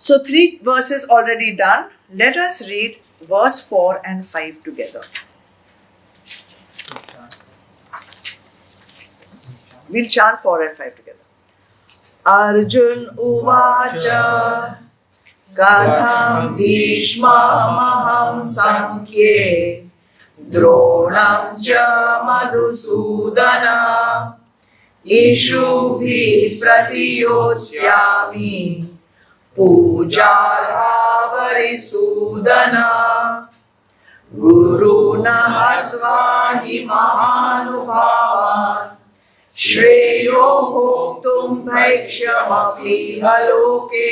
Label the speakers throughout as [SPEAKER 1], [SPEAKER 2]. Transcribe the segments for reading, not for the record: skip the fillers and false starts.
[SPEAKER 1] So 3 verses already done. Let us read verse 4 and 5 together. We'll chant 4 and 5 together. Arjun Uvacha Katham Bhishmamaham Sankhye Dronam Cha Madhusudana Ishubhi Pratiyotsyami Pujarhavari Guru Nahatva hi Mahanubhavan Shreyo Bhoktum Bhaikshyamapi Haloke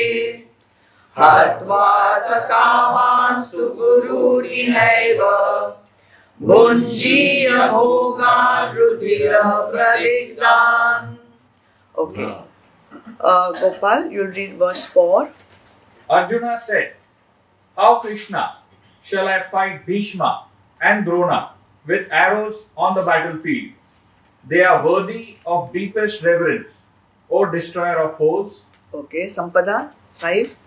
[SPEAKER 1] Hatva Takamastu Guru Nihaiva Bunjiya Bhogan Rudhira Pradigdan. Okay. Gopal, you'll read verse 4.
[SPEAKER 2] Arjuna said, "How, Krishna, shall I fight Bhishma and Drona with arrows on the battlefield? They are worthy of deepest reverence, O destroyer of foes."
[SPEAKER 1] Okay, Sampada, 5.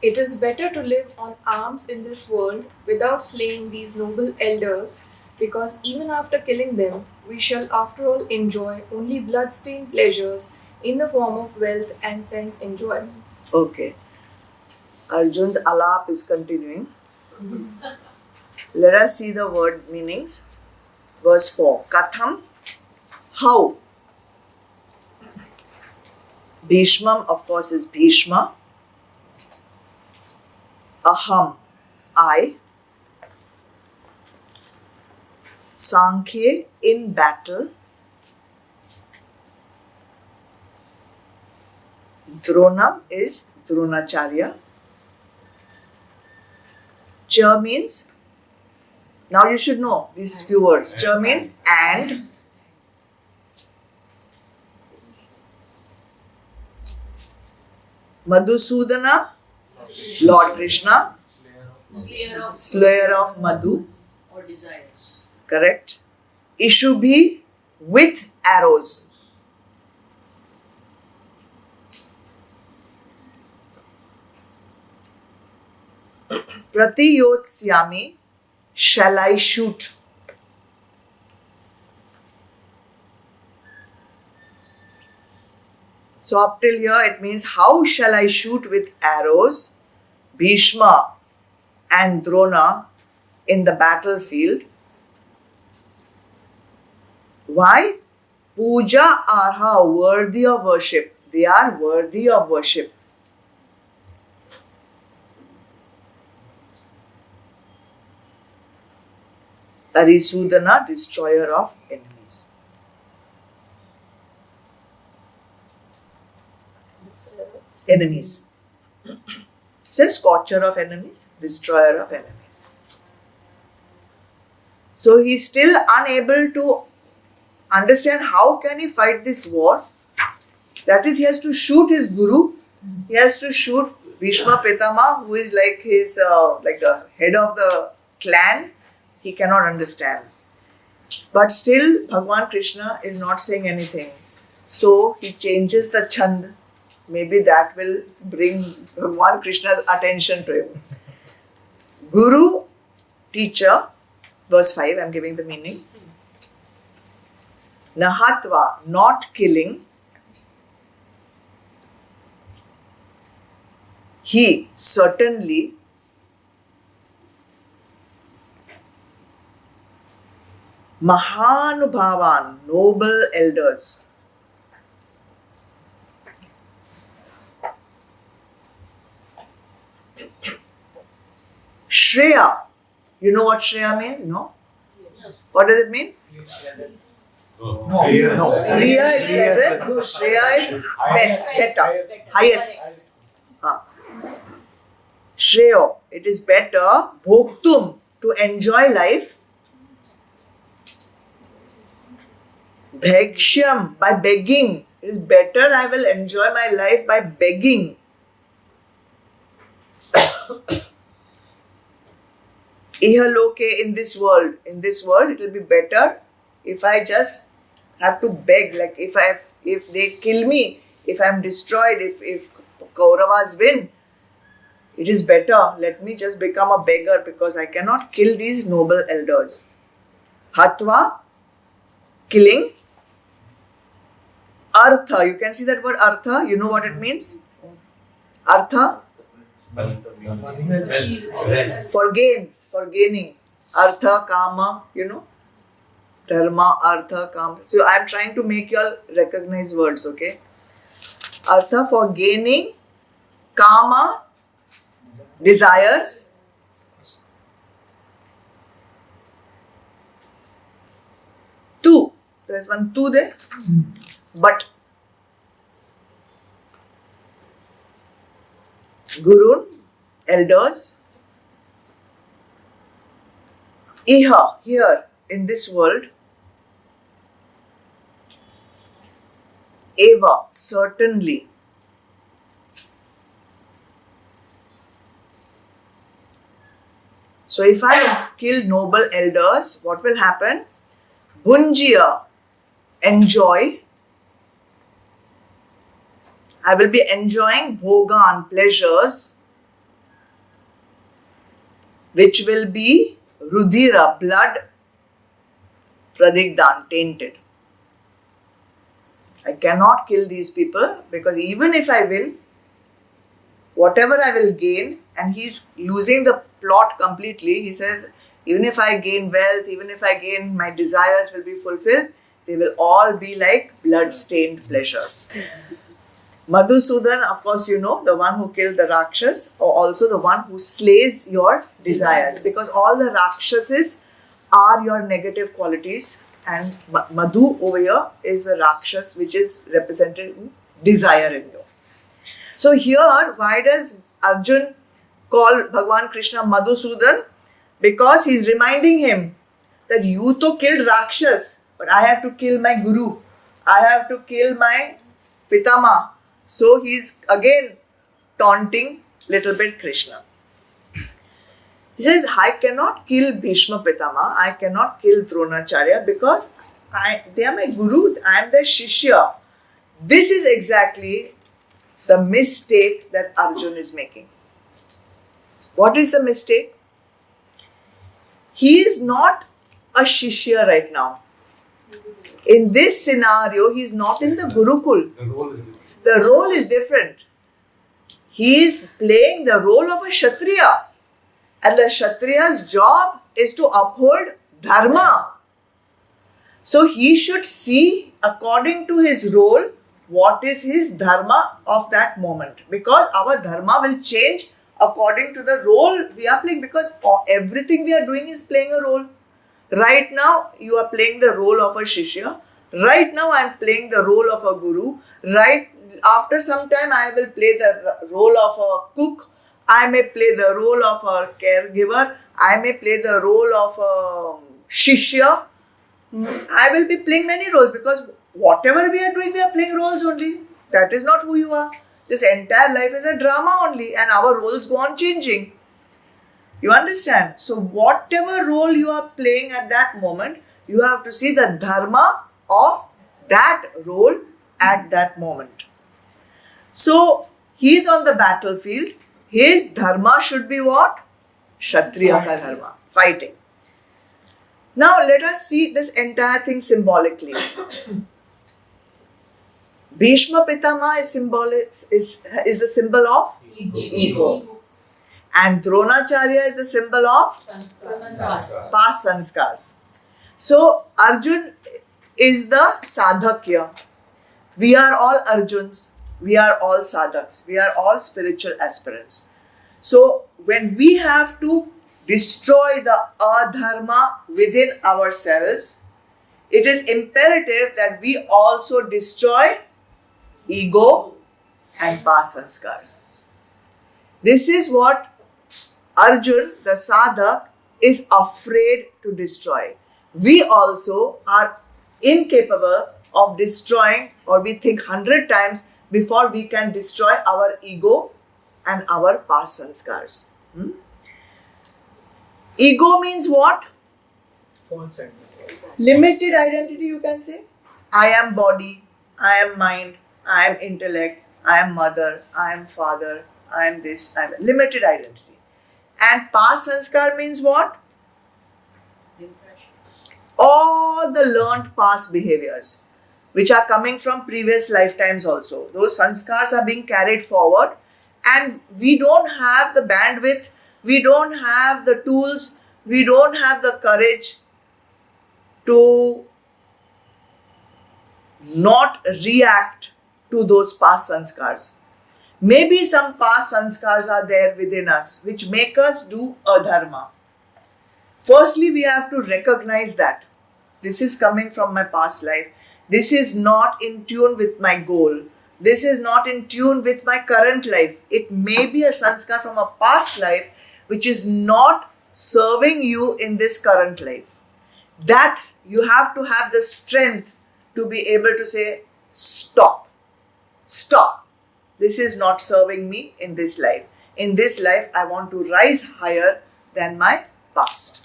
[SPEAKER 3] It is better to live on alms in this world without slaying these noble elders, because even after killing them, we shall after all enjoy only blood-stained pleasures in the form of wealth and sense enjoyments.
[SPEAKER 1] Okay. Arjun's alap is continuing. Let us see the word meanings. Verse 4. Katham, how? Bhishmam, of course, is Bhishma. Aham, I. Sankhye, in battle. Dronam is Dronacharya. Cha means, now you should know these few words. Cha means and. Madhusudana, Lord Krishna, slayer of Madhu,
[SPEAKER 4] or desires.
[SPEAKER 1] correct. Ishubhi, with arrows. Pratiyotsyami, shall I shoot? So up till here it means, how shall I shoot with arrows Bhishma and Drona in the battlefield? Why? Puja arha, worthy of worship. They are worthy of worship. Arisudana, destroyer of enemies. Enemies. Says scorcher of enemies, destroyer of enemies. So he's still unable to understand how can he fight this war. That is, he has to shoot his guru. He has to shoot Bhishma Pitama, who is like his like the head of the clan. He cannot understand. But still, Bhagwan Krishna is not saying anything. So he changes the chand. Maybe that will bring Bhagwan Krishna's attention to him. Guru, teacher, verse 5, I'm giving the meaning. Nahatva, not killing. He, certainly. Mahanubhavan, noble elders. Shreya, you know what Shreya means? No? What does it mean?
[SPEAKER 2] No.
[SPEAKER 1] Priya is pleasant, Shreya is best, better, highest. Shreyo, it is better, bhoktum, to enjoy life. Bhaikshyam, by begging. It is better I will enjoy my life by begging. Ihaloke, in this world. In this world, it will be better if I just have to beg. Like if they kill me, if I am destroyed, if Kauravas win, It is better, let me just become a beggar because I cannot kill these noble elders. Hatva, killing. Artha, you can see that word artha, you know what it means? Artha, for gain, for gaining. Artha, kama, you know? Dharma, artha, kama. So I am trying to make you all recognize words, okay? Artha, for gaining. Kama, desires. Tu, there's one tu there. But Gurun, elders, Iha, here in this world, Eva, certainly. So if I kill noble elders, what will happen? Bhunjya, enjoy. I will be enjoying bhogan, pleasures, which will be rudira, blood, pradigdan, tainted. I cannot kill these people because even if I will, whatever I will gain, and he's losing the plot completely, he says, even if I gain wealth, even if I gain, my desires will be fulfilled, they will all be like blood-stained pleasures. Madhusudan, of course, you know, the one who killed the Rakshas, or also the one who slays your desires. Because all the Rakshasas are your negative qualities, and Madhu over here is the Rakshas which is represented in desire in you. So here, why does Arjun call Bhagwan Krishna Madhusudan? Because he is reminding him that you to killed Rakshas, but I have to kill my Guru. I have to kill my Pitama. So he is again taunting little bit Krishna. He says, I cannot kill Bhishma Pitama, I cannot kill Dronacharya because they are my Guru, I am their Shishya. This is exactly the mistake that Arjun is making. What is the mistake? He is not a Shishya right now. In this scenario, he is not in the Gurukul.
[SPEAKER 4] The role is different.
[SPEAKER 1] The role is different. He is playing the role of a Kshatriya. And the Kshatriya's job is to uphold Dharma. So he should see, according to his role, what is his Dharma of that moment. Because our Dharma will change according to the role we are playing. Because everything we are doing is playing a role. Right now, you are playing the role of a Shishya. Right now, I am playing the role of a Guru. Right after some time, I will play the role of a cook. I may play the role of a caregiver. I may play the role of a Shishya. I will be playing many roles because whatever we are doing, we are playing roles only. That is not who you are. This entire life is a drama only and our roles go on changing. You understand? So whatever role you are playing at that moment, you have to see the dharma of that role at that moment. So he is on the battlefield. His dharma should be what? Kshatriya ka dharma. Fighting. Now let us see this entire thing symbolically. Bhishma Pitama is the symbol of ego. And Dronacharya is the symbol of past sanskars. So Arjun is the sadhakya. We are all Arjuns. We are all sadhaks. We are all spiritual aspirants. So when we have to destroy the adharma within ourselves, it is imperative that we also destroy ego and past sanskars. This is what Arjun, the sadhak, is afraid to destroy. We also are incapable of destroying, or we think 100 times before we can destroy our ego and our past sanskars. Ego means what?
[SPEAKER 4] False identity.
[SPEAKER 1] Limited identity, you can say. I am body, I am mind, I am intellect, I am mother, I am father, I am this, I am limited identity. And past sanskar means what? All the learned past behaviors which are coming from previous lifetimes also. Those sanskars are being carried forward, and we don't have the bandwidth, we don't have the tools, we don't have the courage to not react to those past sanskars. Maybe some past sanskars are there within us which make us do adharma. Firstly, we have to recognize that this is coming from my past life. This is not in tune with my goal. This is not in tune with my current life. It may be a sanskar from a past life which is not serving you in this current life. That you have to have the strength to be able to say, stop. Stop. This is not serving me in this life. In this life, I want to rise higher than my past.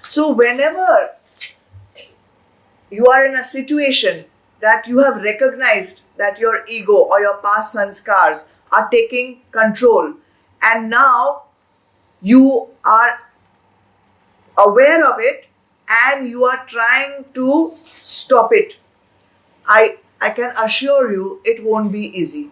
[SPEAKER 1] So whenever you are in a situation that you have recognized that your ego or your past sanskars are taking control, and now you are aware of it and you are trying to stop it, I can assure you it won't be easy.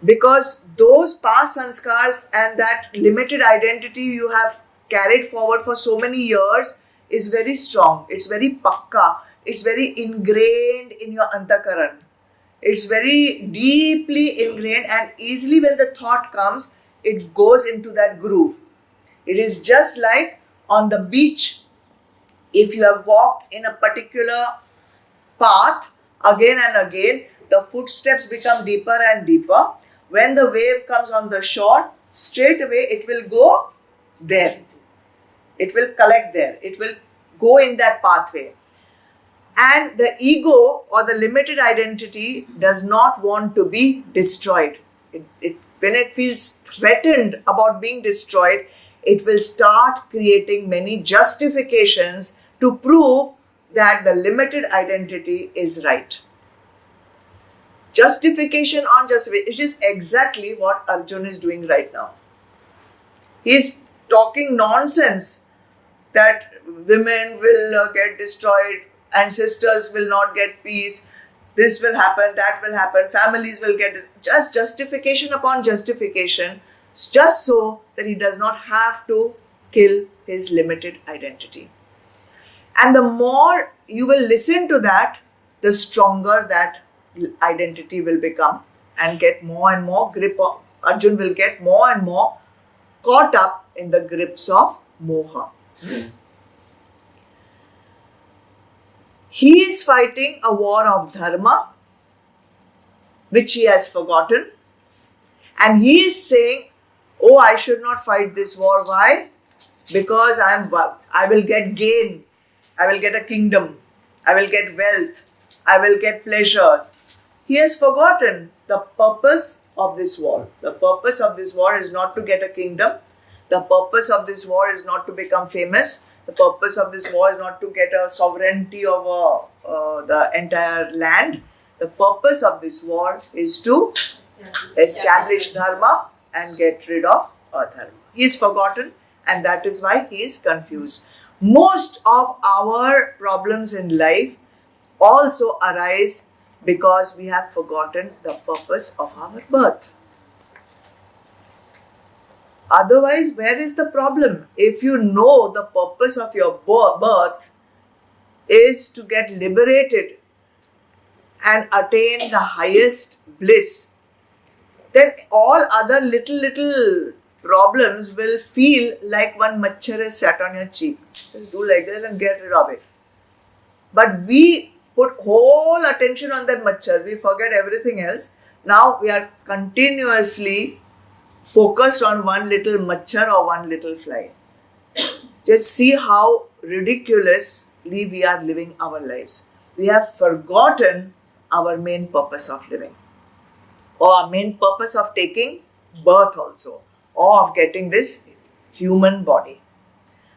[SPEAKER 1] Because those past sanskars and that limited identity you have carried forward for so many years is very strong. It's very pakka. It's very ingrained in your antakaran. It's very deeply ingrained, and easily when the thought comes, it goes into that groove. It is just like on the beach. If you have walked in a particular path again and again, the footsteps become deeper and deeper. When the wave comes on the shore, straight away it will go there. It will collect there. It will go in that pathway. And the ego or the limited identity does not want to be destroyed. When it feels threatened about being destroyed, it will start creating many justifications to prove that the limited identity is right. Justification on justification, which is exactly what Arjun is doing right now. He is talking nonsense that women will get destroyed, ancestors will not get peace, this will happen, that will happen, families will get just justification upon justification, just so that he does not have to kill his limited identity. And the more you will listen to that, the stronger that identity will become and get more and more grip of, Arjun will get more and more caught up in the grips of moha. He is fighting a war of dharma, which he has forgotten. And he is saying, oh, I should not fight this war. Why? Because I will get gain. I will get a kingdom. I will get wealth. I will get pleasures. He has forgotten the purpose of this war. The purpose of this war is not to get a kingdom. The purpose of this war is not to become famous. The purpose of this war is not to get a sovereignty over the entire land. The purpose of this war is to establish dharma and get rid of adharma. He is forgotten, and that is why he is confused. Most of our problems in life also arise because we have forgotten the purpose of our birth. Otherwise, where is the problem? If you know the purpose of your birth is to get liberated and attain the highest bliss, then all other little problems will feel like one machhar is sat on your cheek. Just do like that and get rid of it. But we put whole attention on that machhar. We forget everything else. Now we are continuously focused on one little machhar or one little fly. Just see how ridiculously we are living our lives. We have forgotten our main purpose of living, or our main purpose of taking birth also, or of getting this human body.